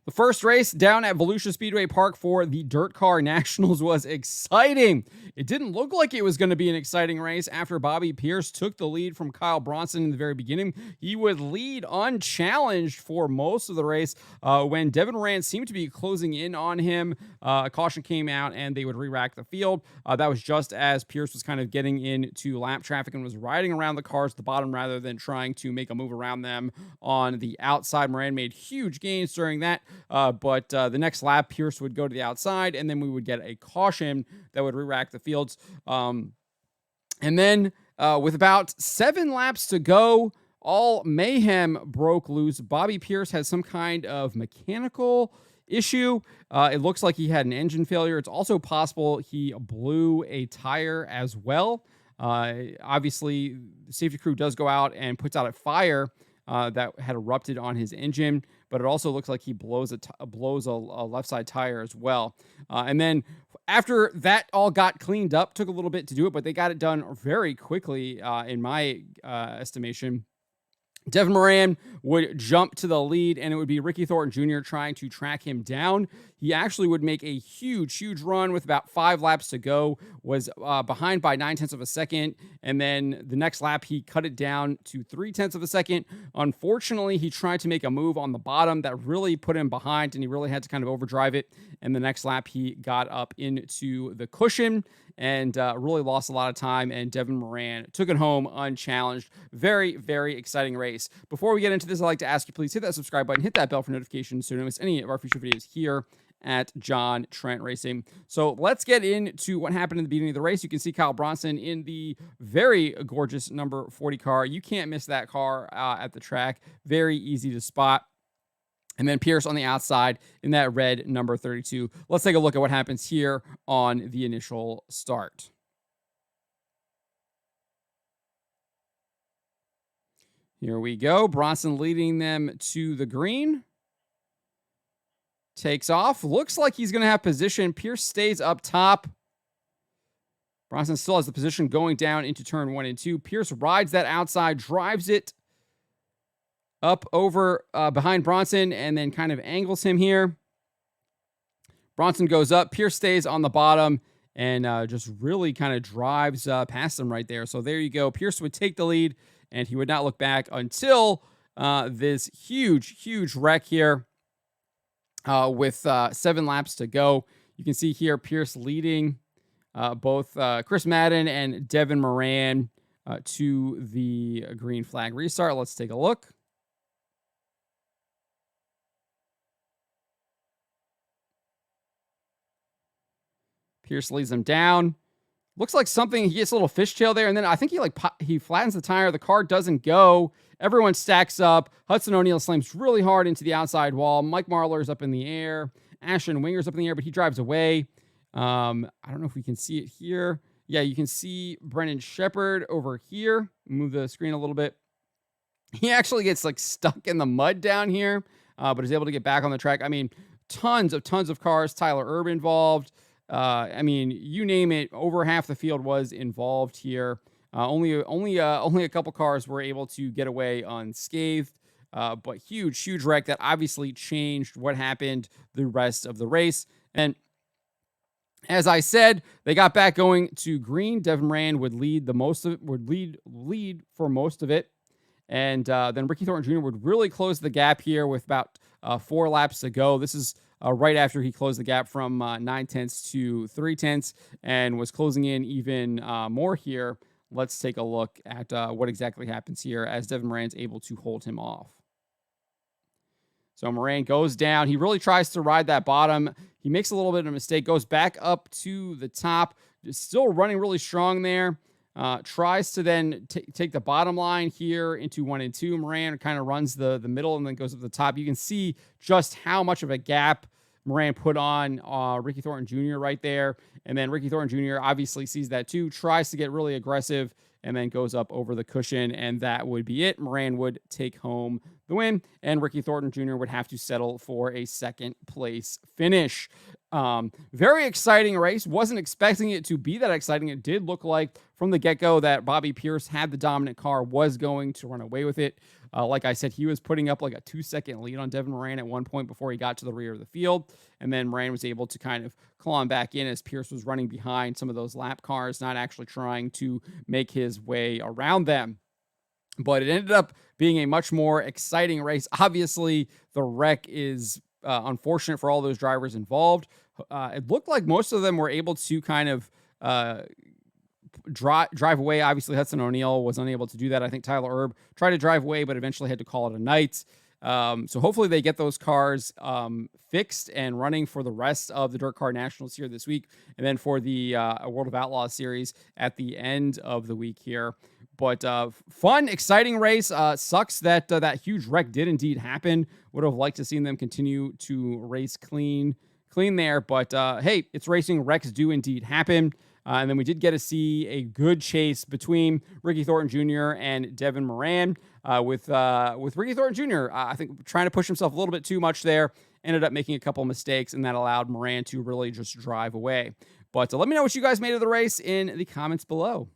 The first race down at Volusia Speedway Park for the Dirt Car Nationals was exciting. It didn't look like it was going to be an exciting race after Bobby Pierce took the lead from Kyle Bronson in the very beginning. He would lead unchallenged for most of the race. When Devin Moran seemed to be closing in on him, a caution came out and they would re-rack the field. That was just as Pierce was kind of getting into lap traffic and was riding around the cars at the bottom rather than trying to make a move around them on the outside. Moran made huge gains during that. But the next lap, Pierce would go to the outside, and then we would get a caution that would re-rack the fields. And then with about 7 laps to go, all mayhem broke loose. Bobby Pierce had some kind of mechanical issue. It looks like he had an engine failure. It's also possible he blew a tire as well. Obviously, the safety crew does go out and puts out a fire that had erupted on his engine, but it also looks like he blows a left side tire as well. And then after that all got cleaned up, took a little bit to do it, but they got it done very quickly in my estimation. Devin Moran would jump to the lead, and it would be Ricky Thornton Jr. trying to track him down. He actually would make a huge run with about 5 laps to go, was behind by 9/10 of a second, and then the next lap, he cut it down to 3/10 of a second. Unfortunately, he tried to make a move on the bottom that really put him behind, and he really had to kind of overdrive it, and the next lap, he got up into the cushion and really lost a lot of time, and Devin Moran took it home unchallenged. Very, very exciting race. Before we get into this, I'd like to ask you, please hit that subscribe button, hit that bell for notifications so you don't miss any of our future videos here at John Trent Racing. So let's get into what happened in the beginning of the race. You can see Kyle Bronson in the very gorgeous number 40 car. You can't miss that car at the track. Very easy to spot. And then Pierce on the outside in that red number 32. Let's take a look at what happens here on the initial start. Here we go. Bronson leading them to the green. Takes off. Looks like he's going to have position. Pierce stays up top. Bronson still has the position going down into turn 1 and 2. Pierce rides that outside, drives it up over behind Bronson, and then kind of angles him here. Bronson goes up. Pierce stays on the bottom and just really kind of drives past him right there. So there you go. Pierce would take the lead, and he would not look back until this huge wreck here with 7 laps to go. You can see here Pierce leading both Chris Madden and Devin Moran to the green flag restart. Let's take a look. Pierce leads them down. Looks like something, he gets a little fishtail there, and then I think he flattens the tire. The car doesn't go. Everyone stacks up. Hudson O'Neal slams really hard into the outside wall. Mike Marlar's up in the air. Ashton Winger's up in the air, but he drives away. I don't know if we can see it here. Yeah, you can see Brennan Shepard over here. Move the screen a little bit. He actually gets like stuck in the mud down here, but is able to get back on the track. I mean, tons of cars. Tyler Erb involved. I mean, you name it, over half the field was involved here. Only a couple cars were able to get away unscathed, but huge wreck that obviously changed what happened the rest of the race. And as I said, they got back going to green. Devin Moran would lead for most of it, and then Ricky Thornton Jr. would really close the gap here with about 4 laps to go. This is right after he closed the gap from 9/10 to 3/10 and was closing in even more here. Let's take a look at what exactly happens here as Devin Moran's able to hold him off. So Moran goes down. He really tries to ride that bottom. He makes a little bit of a mistake, goes back up to the top, still running really strong there. Tries to then take the bottom line here into 1 and 2. Moran kind of runs the middle and then goes up the top. You can see just how much of a gap Moran put on Ricky Thornton Jr. right there. And then Ricky Thornton Jr. obviously sees that too, tries to get really aggressive, and then goes up over the cushion, and that would be it. Moran would take home the win, and Ricky Thornton Jr. would have to settle for a 2nd place finish. Very exciting race. Wasn't expecting it to be that exciting. It did look like from the get-go that Bobby Pierce had the dominant car, was going to run away with it. Like I said, he was putting up like a 2-second lead on Devin Moran at one point before he got to the rear of the field. And then Moran was able to kind of claw back in as Pierce was running behind some of those lap cars, not actually trying to make his way around them. But it ended up being a much more exciting race. Obviously, the wreck is unfortunate for all those drivers involved. It looked like most of them were able to kind of drive away. Obviously, Hudson O'Neal was unable to do that. I think Tyler Erb tried to drive away, but eventually had to call it a night. So hopefully they get those cars fixed and running for the rest of the Dirt Car Nationals here this week, and then for the World of Outlaws series at the end of the week here. But fun, exciting race. Sucks that that huge wreck did indeed happen. Would have liked to seen them continue to race clean there. But hey, it's racing. Wrecks do indeed happen. And then we did get to see a good chase between Ricky Thornton Jr. and Devin Moran. With Ricky Thornton Jr., I think trying to push himself a little bit too much there. Ended up making a couple mistakes, and that allowed Moran to really just drive away. But let me know what you guys made of the race in the comments below.